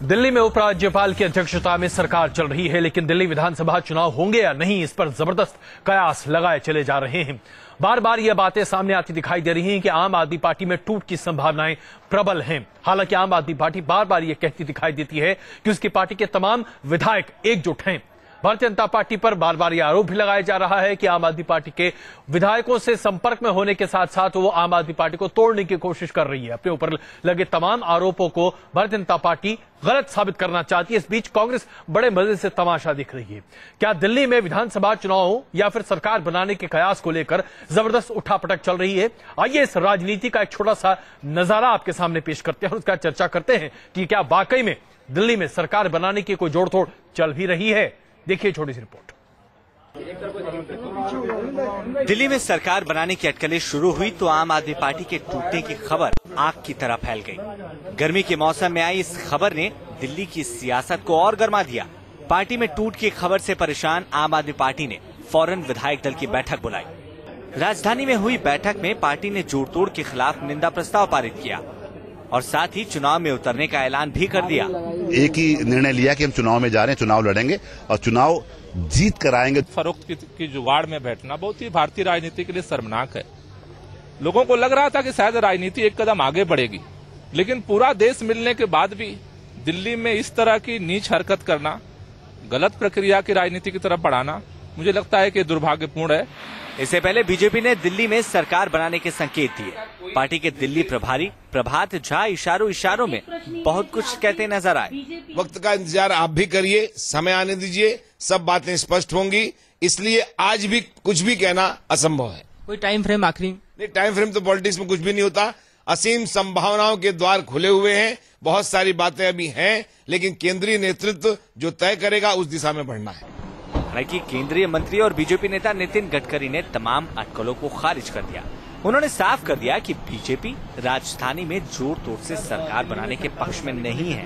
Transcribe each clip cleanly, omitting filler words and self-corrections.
दिल्ली में उपराज्यपाल की अध्यक्षता में सरकार चल रही है, लेकिन दिल्ली विधानसभा चुनाव होंगे या नहीं, इस पर जबरदस्त कयास लगाए चले जा रहे हैं। बार बार ये बातें सामने आती दिखाई दे रही हैं कि आम आदमी पार्टी में टूट की संभावनाएं प्रबल हैं। हालांकि आम आदमी पार्टी बार बार ये कहती दिखाई देती है कि उसकी पार्टी के तमाम विधायक एकजुट हैं। भारतीय जनता पार्टी पर बार बार यह आरोप भी लगाया जा रहा है कि आम आदमी पार्टी के विधायकों से संपर्क में होने के साथ साथ वो आम आदमी पार्टी को तोड़ने की कोशिश कर रही है। अपने ऊपर लगे तमाम आरोपों को भारतीय जनता पार्टी गलत साबित करना चाहती है। इस बीच कांग्रेस बड़े मजे से तमाशा देख रही है। क्या दिल्ली में विधानसभा चुनाव या फिर सरकार बनाने के कयास को लेकर जबरदस्त उठापटक चल रही है? आइए इस राजनीति का एक छोटा सा नजारा आपके सामने पेश करते हैं और उसका चर्चा करते हैं कि क्या वाकई में दिल्ली में सरकार बनाने की कोई जोड़ तोड़ चल भी रही है। देखिए छोटी सी रिपोर्ट। दिल्ली में सरकार बनाने की अटकलें शुरू हुई तो आम आदमी पार्टी के टूटने की खबर आग की तरह फैल गई। गर्मी के मौसम में आई इस खबर ने दिल्ली की सियासत को और गर्मा दिया। पार्टी में टूट की खबर से परेशान आम आदमी पार्टी ने फौरन विधायक दल की बैठक बुलाई। राजधानी में हुई बैठक में पार्टी ने जोड़ तोड़ के खिलाफ निंदा प्रस्ताव पारित किया और साथ ही चुनाव में उतरने का ऐलान भी कर दिया। एक ही निर्णय लिया कि हम चुनाव में जा रहे हैं, चुनाव लड़ेंगे और चुनाव जीत कर आएंगे। फरोख्त की जुगाड़ में बैठना बहुत ही भारतीय राजनीति के लिए शर्मनाक है। लोगों को लग रहा था कि शायद राजनीति एक कदम आगे बढ़ेगी, लेकिन पूरा देश मिलने के बाद भी दिल्ली में इस तरह की नीच हरकत करना, गलत प्रक्रिया की राजनीति की तरफ बढ़ाना, मुझे लगता है कि दुर्भाग्यपूर्ण है। इससे पहले बीजेपी ने दिल्ली में सरकार बनाने के संकेत दिए। पार्टी के दिल्ली प्रभारी प्रभात झा इशारों में बहुत कुछ कहते नजर आए। वक्त का इंतजार आप भी करिए, समय आने दीजिए, सब बातें स्पष्ट होंगी। इसलिए आज भी कुछ भी कहना असंभव है। कोई टाइम फ्रेम आखिरी? नहीं, टाइम फ्रेम तो पॉलिटिक्स में कुछ भी नहीं होता। असीम संभावनाओं के द्वार खुले हुए हैं, बहुत सारी बातें अभी हैं, लेकिन केंद्रीय नेतृत्व जो तय करेगा उस दिशा में बढ़ना है। हालांकि केंद्रीय मंत्री और बीजेपी नेता नितिन गडकरी ने तमाम अटकलों को खारिज कर दिया। उन्होंने साफ कर दिया कि बीजेपी राजधानी में जोड़ तोड़ से सरकार बनाने के पक्ष में नहीं है।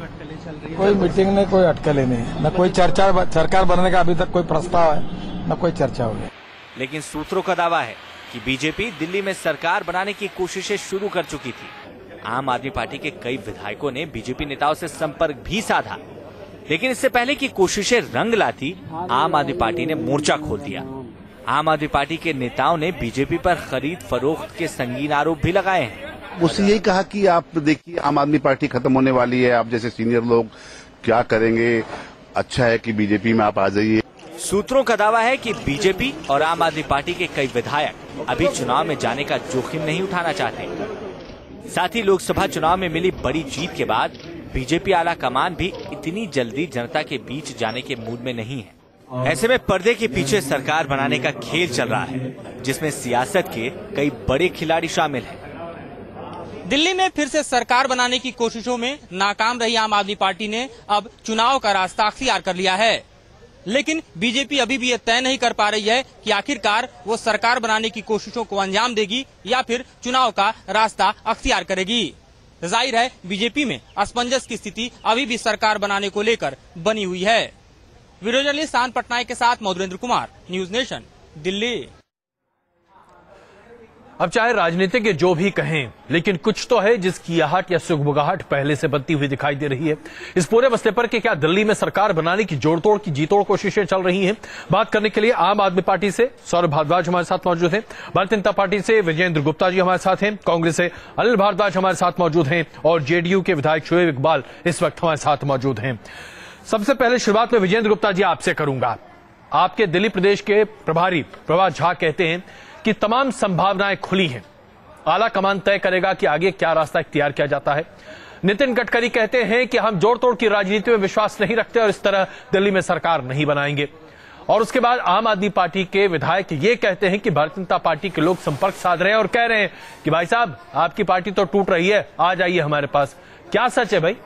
कोई मीटिंग नहीं, कोई अटकलें नहीं, न कोई चर्चा, सरकार बनने का अभी तक कोई प्रस्ताव है, न कोई चर्चा हुई। लेकिन सूत्रों का दावा है कि बीजेपी दिल्ली में सरकार बनाने की कोशिशें शुरू कर चुकी थी। आम आदमी पार्टी के कई विधायकों ने बीजेपी नेताओं से संपर्क भी साधा, लेकिन इससे पहले की कोशिशें रंग लाती आम आदमी पार्टी ने मोर्चा खोल दिया। आम आदमी पार्टी के नेताओं ने बीजेपी पर खरीद फरोख्त के संगीन आरोप भी लगाए हैं। उससे यही कहा कि आप देखिए आम आदमी पार्टी खत्म होने वाली है, आप जैसे सीनियर लोग क्या करेंगे, अच्छा है कि बीजेपी में आप आ जाइए। सूत्रों का दावा है कि बीजेपी और आम आदमी पार्टी के कई विधायक अभी चुनाव में जाने का जोखिम नहीं उठाना चाहते। साथ ही लोकसभा चुनाव में मिली बड़ी जीत के बाद बीजेपी आला कमान भी इतनी जल्दी जनता के बीच जाने के मूड में नहीं है। ऐसे में पर्दे के पीछे सरकार बनाने का खेल चल रहा है, जिसमें सियासत के कई बड़े खिलाड़ी शामिल हैं। दिल्ली में फिर से सरकार बनाने की कोशिशों में नाकाम रही आम आदमी पार्टी ने अब चुनाव का रास्ता अख्तियार कर लिया है, लेकिन बीजेपी अभी भी ये तय नहीं कर पा रही है कि आखिरकार वो सरकार बनाने की कोशिशों को अंजाम देगी या फिर चुनाव का रास्ता अख्तियार करेगी। जाहिर है बीजेपी में असमंजस की स्थिति अभी भी सरकार बनाने को लेकर बनी हुई है। वीडियो जर्नलिस्ट शांत पटनायक के साथ मधुरेंद्र कुमार, न्यूज नेशन, दिल्ली। अब चाहे राजनीतिज्ञ जो भी कहें, लेकिन कुछ तो है जिसकी आहट या सुगबुगाहट पहले से बनती हुई दिखाई दे रही है इस पूरे मसले पर कि क्या दिल्ली में सरकार बनाने की जोड़तोड़ की जीतोड़ कोशिशें चल रही हैं। बात करने के लिए आम आदमी पार्टी से सौरभ भारद्वाज हमारे साथ मौजूद हैं, भारतीय जनता पार्टी से विजेंद्र गुप्ता जी हमारे साथ हैं, कांग्रेस से अनिल भारद्वाज हमारे साथ मौजूद हैं और जेडीयू के विधायक शोएब इकबाल इस वक्त हमारे साथ मौजूद हैं। सबसे पहले शुरुआत में विजेंद्र गुप्ता जी आपसे करूंगा। आपके दिल्ली प्रदेश के प्रभारी प्रभात झा कहते हैं कि तमाम संभावनाएं खुली हैं, आला कमान तय करेगा कि आगे क्या रास्ता इख्तियार किया जाता है। नितिन गडकरी कहते हैं कि हम जोड़ तोड़ की राजनीति में विश्वास नहीं रखते और इस तरह दिल्ली में सरकार नहीं बनाएंगे। और उसके बाद आम आदमी पार्टी के विधायक ये कहते हैं कि भारतीय जनता पार्टी के लोग संपर्क साध रहे हैं और कह रहे हैं कि भाई साहब आपकी पार्टी तो टूट रही है, आ जाइए हमारे पास। क्या सच है भाई?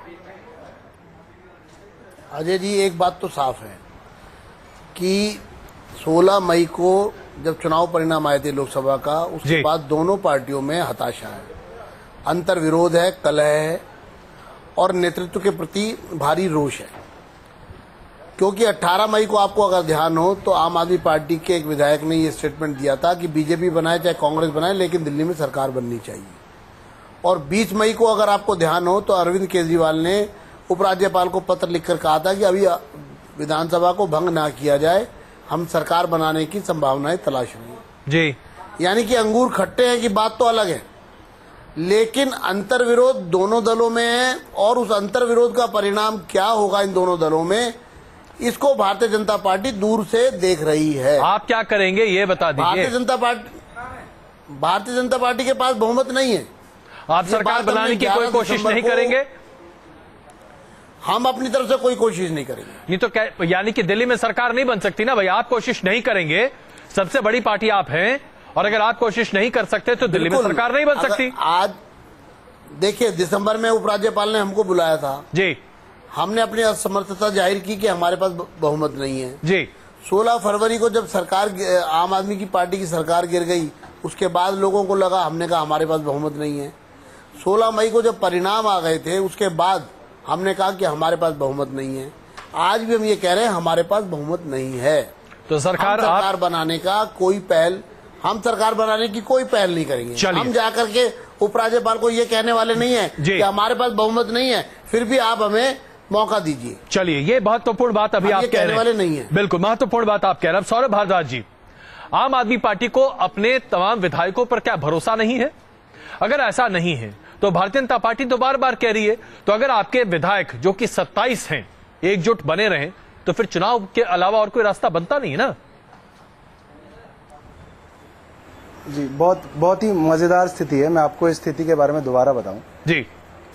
अजय जी, एक बात तो साफ है कि 16 मई को जब चुनाव परिणाम आए थे लोकसभा का, उसके बाद दोनों पार्टियों में हताशा है, अंतर विरोध है, कलह है और नेतृत्व के प्रति भारी रोष है। क्योंकि 18 मई को आपको अगर ध्यान हो तो आम आदमी पार्टी के एक विधायक ने ये स्टेटमेंट दिया था कि बीजेपी बनाए चाहे कांग्रेस बनाए, लेकिन दिल्ली में सरकार बननी चाहिए। और 20 मई को अगर आपको ध्यान हो तो अरविंद केजरीवाल ने उपराज्यपाल को पत्र लिखकर कहा था कि अभी विधानसभा को भंग ना किया जाए, हम सरकार बनाने की संभावनाएं तलाश रहे हैं। जी, यानी कि अंगूर खट्टे हैं की बात तो अलग है, लेकिन अंतर्विरोध दोनों दलों में है और उस अंतर्विरोध का परिणाम क्या होगा इन दोनों दलों में, इसको भारतीय जनता पार्टी दूर से देख रही है। आप क्या करेंगे ये बता दीजिए। भारतीय जनता पार्टी के पास बहुमत नहीं है। आप सरकार बनाने की कोई कोशिश नहीं करेंगे? हम अपनी तरफ से कोई कोशिश नहीं करेंगे। नहीं तो यानी कि दिल्ली में सरकार नहीं बन सकती ना भाई, आप कोशिश नहीं करेंगे, सबसे बड़ी पार्टी आप हैं, और अगर आप कोशिश नहीं कर सकते तो दिल्ली में सरकार नहीं बन सकती। आज देखिए, दिसंबर में उपराज्यपाल ने हमको बुलाया था जी, हमने अपनी असमर्थता जाहिर की कि हमारे पास बहुमत नहीं है जी। 16 फरवरी को जब सरकार, आम आदमी की पार्टी की सरकार गिर गई, उसके बाद लोगों को लगा, हमने कहा हमारे पास बहुमत नहीं है। 16 मई को जब परिणाम आ गए थे, उसके बाद हमने कहा कि हमारे पास बहुमत नहीं है। आज भी हम ये कह रहे हैं हमारे पास बहुमत नहीं है। तो सरकार बनाने का कोई पहल, हम सरकार बनाने की कोई पहल नहीं करेंगे। हम जाकर के उपराज्यपाल को ये कहने वाले नहीं है कि हमारे पास बहुमत नहीं है, फिर भी आप हमें मौका दीजिए। चलिए, ये महत्वपूर्ण बात अभी आप कह रहे वाले नहीं है। बिल्कुल महत्वपूर्ण बात आप कह रहे हैं। सौरभ भारद्वाज जी, आम आदमी पार्टी को अपने तमाम विधायकों पर क्या भरोसा नहीं है? अगर ऐसा नहीं है तो भारतीय जनता पार्टी तो बार बार कह रही है, तो अगर आपके विधायक जो कि 27 हैं एकजुट बने रहें तो फिर चुनाव के अलावा और कोई रास्ता बनता नहीं है ना? जी, बहुत ही मजेदार स्थिति है। मैं आपको इस स्थिति के बारे में दोबारा बताऊं जी।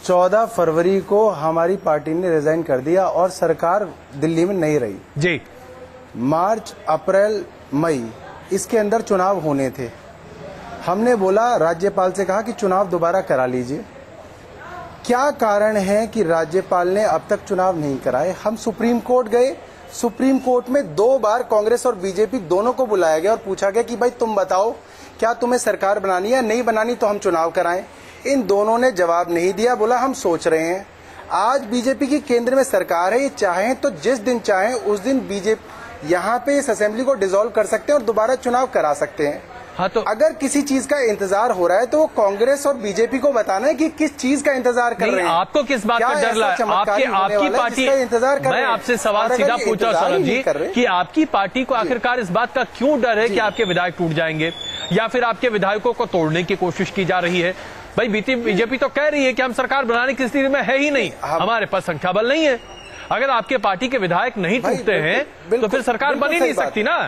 14 फरवरी को हमारी पार्टी ने रिजाइन कर दिया और सरकार दिल्ली में नहीं रही जी। मार्च, अप्रैल, मई इसके अंदर चुनाव होने थे। हमने बोला, राज्यपाल से कहा कि चुनाव दोबारा करा लीजिए। क्या कारण है कि राज्यपाल ने अब तक चुनाव नहीं कराए? हम सुप्रीम कोर्ट गए, सुप्रीम कोर्ट में 2 बार कांग्रेस और बीजेपी दोनों को बुलाया गया और पूछा गया कि भाई तुम बताओ, क्या तुम्हें सरकार बनानी है, नहीं बनानी तो हम चुनाव कराएं। इन दोनों ने जवाब नहीं दिया, बोला हम सोच रहे हैं। आज बीजेपी की केंद्र में सरकार है, ये चाहें तो जिस दिन चाहें उस दिन बीजेपी यहाँ पे इस असेंबली को डिसॉल्व कर सकते हैं और दोबारा चुनाव करा सकते हैं। हाँ, तो अगर किसी चीज का इंतजार हो रहा है तो वो कांग्रेस और बीजेपी को बताना है कि किस चीज का इंतजार कर रहे हैं। आपको किस बात का डर लगा? आपकी पार्टी, मैं आपसे सवाल सीधा पूछा सौरभ जी कि आपकी पार्टी को आखिरकार इस बात का क्यों डर है कि आपके विधायक टूट जाएंगे या फिर आपके विधायकों को तोड़ने की कोशिश की जा रही है? भाई बीजेपी तो कह रही है कि हम सरकार बनाने की स्थिति में है ही नहीं, हमारे पास संख्या बल नहीं है। अगर आपके पार्टी के विधायक नहीं टूटते हैं तो फिर सरकार बन ही नहीं सकती ना।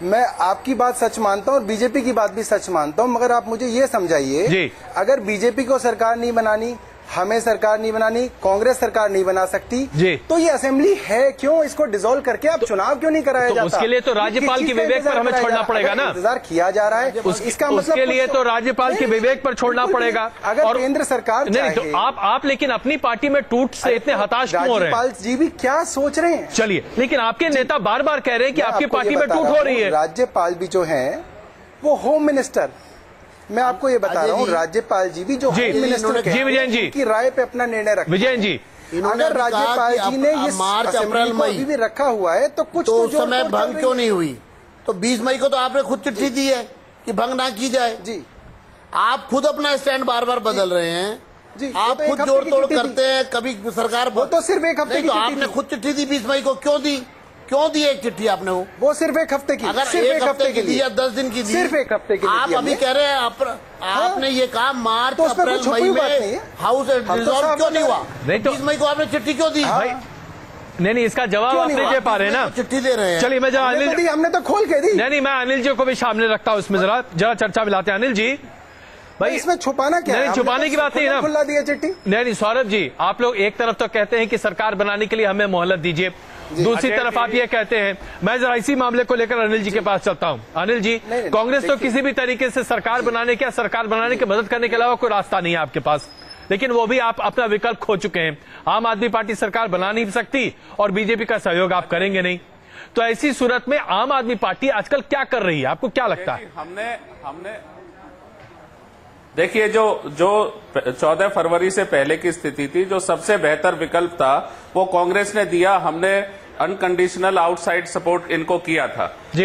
मैं आपकी बात सच मानता हूं और बीजेपी की बात भी सच मानता हूं, मगर आप मुझे ये समझाइए, अगर बीजेपी को सरकार नहीं बनानी, हमें सरकार नहीं बनानी, कांग्रेस सरकार नहीं बना सकती, तो ये असेंबली है क्यों? इसको डिसॉल्व करके अब चुनाव क्यों नहीं कराया जाता? उसके लिए तो राज्यपाल के विवेक पर हमें छोड़ना पड़ेगा ना। इंतजार किया जा रहा है, इसका मतलब उसके लिए तो राज्यपाल के विवेक पर छोड़ना पड़ेगा। अगर केंद्र सरकार नहीं तो आप लेकिन अपनी पार्टी में टूट से इतने हताश क्यों हो रहे हैं? राज्यपाल जी भी क्या सोच रहे हैं? चलिए, लेकिन आपके नेता बार बार कह रहे हैं कि आपकी पार्टी में टूट हो रही है। राज्यपाल भी जो है वो होम मिनिस्टर, मैं आपको ये बता रहा हूँ, राज्यपाल जी भी जो होम मिनिस्टर जी विजयन जी की राय पे अपना निर्णय रखा। विजयन जी, अगर राज्यपाल जी ने ये मार्च, अप्रैल, मई भी रखा हुआ है तो कुछ तो उस समय भंग क्यों नहीं हुई? तो 20 मई को तो आपने खुद चिट्ठी दी है कि भंग ना की जाए। जी, आप खुद अपना स्टैंड बार बार बदल रहे हैं जी। आप खुद जोड़ तोड़ करते हैं, कभी सरकार, वो तो सिर्फ एक हफ्ते की। आपने खुद चिट्ठी दी 20 मई को, क्यों दी एक चिट्ठी आपने? वो सिर्फ एक हफ्ते की। अगर एक हफ्ते की दी या 10 दिन की दी, सिर्फ एक हफ्ते की। आप अभी कह रहे हैं आपने ये कहा मार्च, अप्रैल, मई में हाउस डिसॉल्व क्यों नहीं हुआ? 20 मई को आपने चिट्ठी क्यों दी? नहीं, इसका जवाब आप नहीं दे पा रहे ना, चिट्ठी दे रहे हैं। चलिए, मैं अनिल, हमने तो खोल के दी। नहीं, मैं अनिल जी को भी सामने रखता हूँ इसमें, जरा चर्चा मिलाते हैं। अनिल जी, भाई इसमें छुपाना क्या है? नहीं, छुपाने की बात नहीं है ना, खुला दिया चिट्ठी। नहीं सौरभ जी, आप लोग एक तरफ तो कहते हैं कि सरकार बनाने के लिए हमें मोहलत दीजिए, दूसरी तरफ आप ये कहते हैं। मैं जरा इसी मामले को लेकर अनिल जी के पास चलता हूं। अनिल जी, कांग्रेस तो किसी भी तरीके से सरकार बनाने की मदद करने के अलावा कोई रास्ता नहीं है आपके पास, लेकिन वो भी आप अपना विकल्प खो चुके हैं। आम आदमी पार्टी सरकार बना नहीं सकती और बीजेपी का सहयोग आप करेंगे नहीं, तो ऐसी सूरत में आम आदमी पार्टी आजकल क्या कर रही है, आपको क्या लगता है? हमने देखिए, जो 14 फरवरी से पहले की स्थिति थी, जो सबसे बेहतर विकल्प था वो कांग्रेस ने दिया। हमने अनकंडीशनल आउटसाइड सपोर्ट इनको किया था।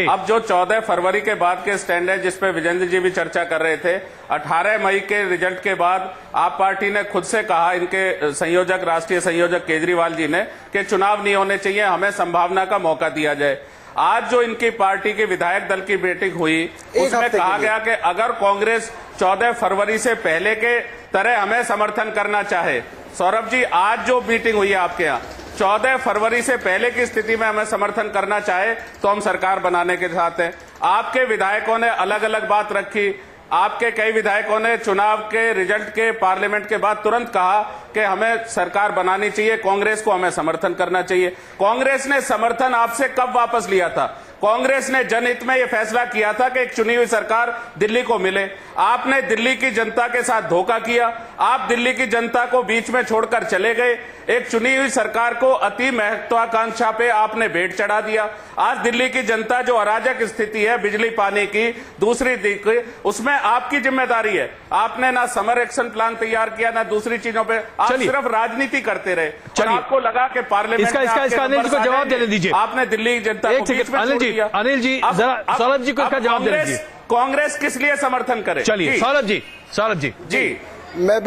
अब जो 14 फरवरी के बाद के स्टैंड है, जिसपे विजेंद्र जी भी चर्चा कर रहे थे, 18 मई के रिजल्ट के बाद आप पार्टी ने खुद से कहा, इनके संयोजक, राष्ट्रीय संयोजक केजरीवाल जी ने, कि चुनाव नहीं होने चाहिए, हमें संभावना का मौका दिया जाए। आज जो इनकी पार्टी के विधायक दल की मीटिंग हुई, उसमें कहा गया कि अगर कांग्रेस 14 फरवरी से पहले के तरह हमें समर्थन करना चाहे, सौरभ जी आज जो मीटिंग हुई है आपके यहाँ, 14 फरवरी से पहले की स्थिति में हमें समर्थन करना चाहे तो हम सरकार बनाने के साथ हैं। आपके विधायकों ने अलग अलग बात रखी। आपके कई विधायकों ने चुनाव के रिजल्ट के, पार्लियामेंट के बाद तुरंत कहा कि हमें सरकार बनानी चाहिए, कांग्रेस को हमें समर्थन करना चाहिए। कांग्रेस ने समर्थन आपसे कब वापस लिया था? कांग्रेस ने जनहित में यह फैसला किया था कि एक चुनी हुई सरकार दिल्ली को मिले। आपने दिल्ली की जनता के साथ धोखा किया। आप दिल्ली की जनता को बीच में छोड़कर चले गए। एक चुनी हुई सरकार को अति महत्वाकांक्षा पे आपने भेंट चढ़ा दिया। आज दिल्ली की जनता जो अराजक स्थिति है बिजली पानी की, दूसरी दिक्कत, उसमें आपकी जिम्मेदारी है। आपने ना समर एक्शन प्लान तैयार किया, ना दूसरी चीजों पे, आप सिर्फ राजनीति करते रहे। और आपको लगा कि पार्लियामेंट अनिल जी को जवाब देने दीजिए। आपने दिल्ली की जनता को बीच में छोड़ दिया। अनिल जी, जरा सौरभ जी को इसका जवाब देने दीजिए। कांग्रेस किस लिए समर्थन करे? चलिए सौरभ जी जी मैं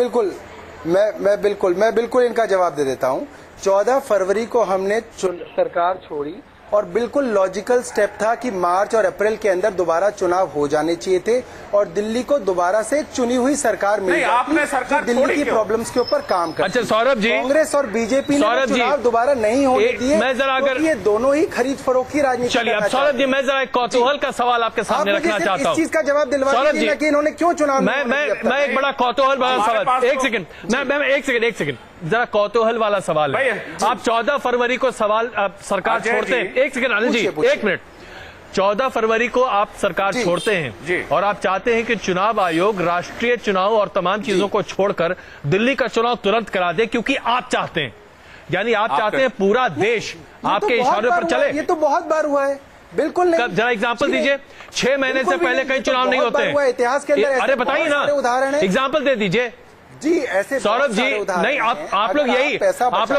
बिल्कुल इनका जवाब दे देता हूं। 14 फरवरी को हमने सरकार छोड़ी और बिल्कुल लॉजिकल स्टेप था कि मार्च और अप्रैल के अंदर दोबारा चुनाव हो जाने चाहिए थे और दिल्ली को दोबारा से चुनी हुई सरकार मिल आपने सरकार दिल्ली की प्रॉब्लम्स के ऊपर काम कर। अच्छा सौरभ जी, कांग्रेस और बीजेपी ने चुनाव दोबारा नहीं होने दिए। मैं जरा अगर ये दोनों ही खरीद फरोख्त की राजनीति। चलिए अब सौरभ जी, मैं जरा एक कौतूहल का सवाल आपके सामने रखना चाहता हूँ। इस चीज का जवाब दिलवा दीजिए कि इन्होंने क्यों चुनाव। मैं एक बड़ा कौतूहल वाला सवाल, एक सेकंड जरा कौतूहल वाला सवाल है। आप 14 फरवरी को सरकार छोड़ते हैं। एक सेकंड अनिल जी, एक मिनट। 14 फरवरी को आप सरकार छोड़ते हैं और आप चाहते हैं कि चुनाव आयोग राष्ट्रीय चुनाव और तमाम चीजों को छोड़कर दिल्ली का चुनाव तुरंत करा दे, क्योंकि आप चाहते हैं, यानी आप चाहते हैं पूरा देश आपके इशारों पर चले। ये तो बहुत बार हुआ है। बिल्कुल नहीं। जरा एग्जाम्पल दीजिए। 6 महीने से पहले कई चुनाव नहीं होते हैं इतिहास के अंदर। अरे बताइए ना, उदाहरण है, एग्जाम्पल दे दीजिए जी। ऐसे सौरभ जी नहीं, आप लोग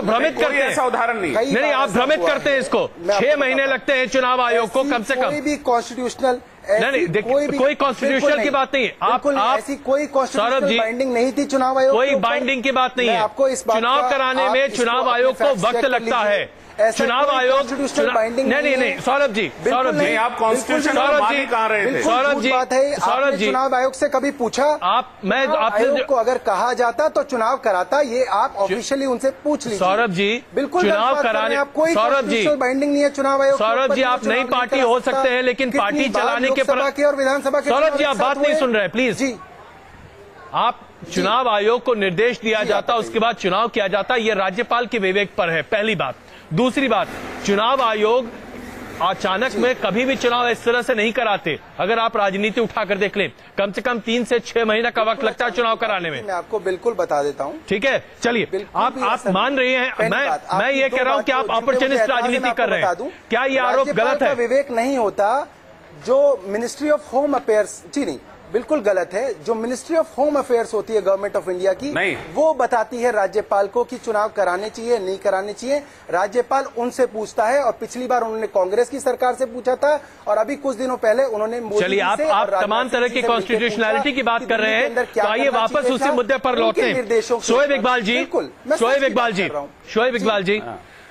भ्रमित करते हैं। ऐसा उदाहरण नहीं, आप भ्रमित करते हैं इसको। 6 महीने लगते हैं चुनाव आयोग को कम से कम। कोई भी कॉन्स्टिट्यूशनल कोई कॉन्स्टिट्यूशनल की बात नहीं है। आप ऐसी कोई कॉन्स्टिट्यूशनल बाइंडिंग नहीं थी चुनाव आयोग। कोई बाइंडिंग की बात नहीं है। चुनाव कराने में चुनाव आयोग को वक्त लगता है। चुनाव आयोग नहीं सौरभ जी, आप कॉन्स्टिट्यूशन कहाँ रहे थे? सौरभ जी, चुनाव आयोग से कभी पूछा? आयोग को अगर कहा जाता तो चुनाव कराता, ये आप ऑफिशियली उनसे पूछ लीजिए। सौरभ जी, बिल्कुल चुनाव कराने कोई बाइंडिंग नहीं है चुनाव आयोग। सौरभ जी, आप नई पार्टी हो सकते हैं, लेकिन पार्टी चलाने के और विधानसभा के। सौरभ जी, आप बात नहीं सुन रहे, प्लीज जी। आप चुनाव आयोग को निर्देश दिया जाता, उसके बाद चुनाव किया जाता, यह राज्यपाल के विवेक पर है, पहली बात। दूसरी बात, चुनाव आयोग अचानक में कभी भी चुनाव इस तरह से नहीं कराते। अगर आप राजनीति उठाकर देख लें, कम से कम 3 से 6 महीने का वक्त लगता है चुनाव कराने में। मैं आपको बिल्कुल बता देता हूं। ठीक है, चलिए आप मान रही हैं। मैं ये कह रहा हूं कि आप अपॉर्चुनिस्ट राजनीति कर रहे हैं। क्या ये आरोप गलत है? विवेक नहीं होता जो मिनिस्ट्री ऑफ होम अफेयर्स, जी नहीं, बिल्कुल गलत है। जो मिनिस्ट्री ऑफ होम अफेयर्स होती है गवर्नमेंट ऑफ इंडिया की, वो बताती है राज्यपाल को कि चुनाव कराने चाहिए नहीं कराने चाहिए। राज्यपाल उनसे पूछता है और पिछली बार उन्होंने कांग्रेस की सरकार से पूछा था और अभी कुछ दिनों पहले उन्होंने मोदी। चलिए आप तमाम तरह की कॉन्स्टिट्यूशनैलिटी की बात कर रहे हैं, तो आइए वापस उसी मुद्दे पर लौटते हैं। शोएब इकबाल जी,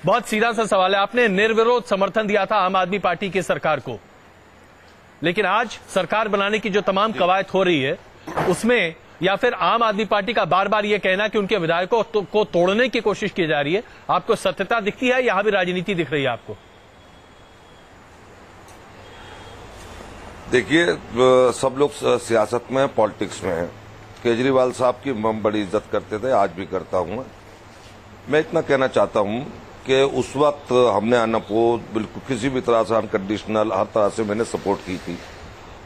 बहुत सीधा सा सवाल है। आपने निर्विरोध समर्थन दिया था आम आदमी पार्टी की सरकार को, लेकिन आज सरकार बनाने की जो तमाम कवायद हो रही है, उसमें या फिर आम आदमी पार्टी का बार बार यह कहना कि उनके विधायकों को तोड़ने की कोशिश की जा रही है, आपको सत्यता दिखती है? यहां भी राजनीति दिख रही है आपको? देखिए, सब लोग सियासत में, पॉलिटिक्स में हैं। केजरीवाल साहब की हम बड़ी इज्जत करते थे, आज भी करता हूं। मैं इतना कहना चाहता हूं कि उस वक्त हमने अनप को बिल्कुल किसी भी तरह से अनकंडीशनल हर तरह से मैंने सपोर्ट की थी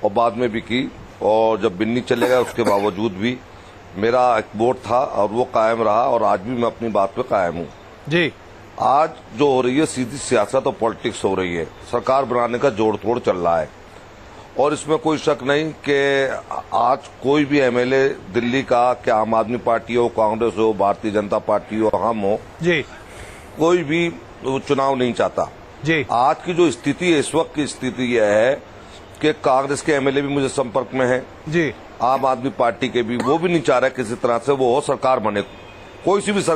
और बाद में भी की। और जब बिन्नी चले गए उसके बावजूद भी मेरा एक वोट था और वो कायम रहा और आज भी मैं अपनी बात पे कायम हूँ जी। आज जो हो रही है सीधी सियासत और पॉलिटिक्स हो रही है, सरकार बनाने का जोड़ तोड़ चल रहा है और इसमें कोई शक नहीं कि आज कोई भी एमएलए दिल्ली का, क्या आम आदमी पार्टी हो, कांग्रेस हो, भारतीय जनता पार्टी हो, हम हो जी, कोई भी चुनाव नहीं चाहता। जी। आज की जो स्थिति है, इस वक्त की स्थिति यह है कि कांग्रेस के एमएलए भी मुझे संपर्क में है जी, आम आदमी पार्टी के भी, वो भी नहीं चाह रहे किसी तरह से वो हो सरकार बने, कोई सी भी सरकार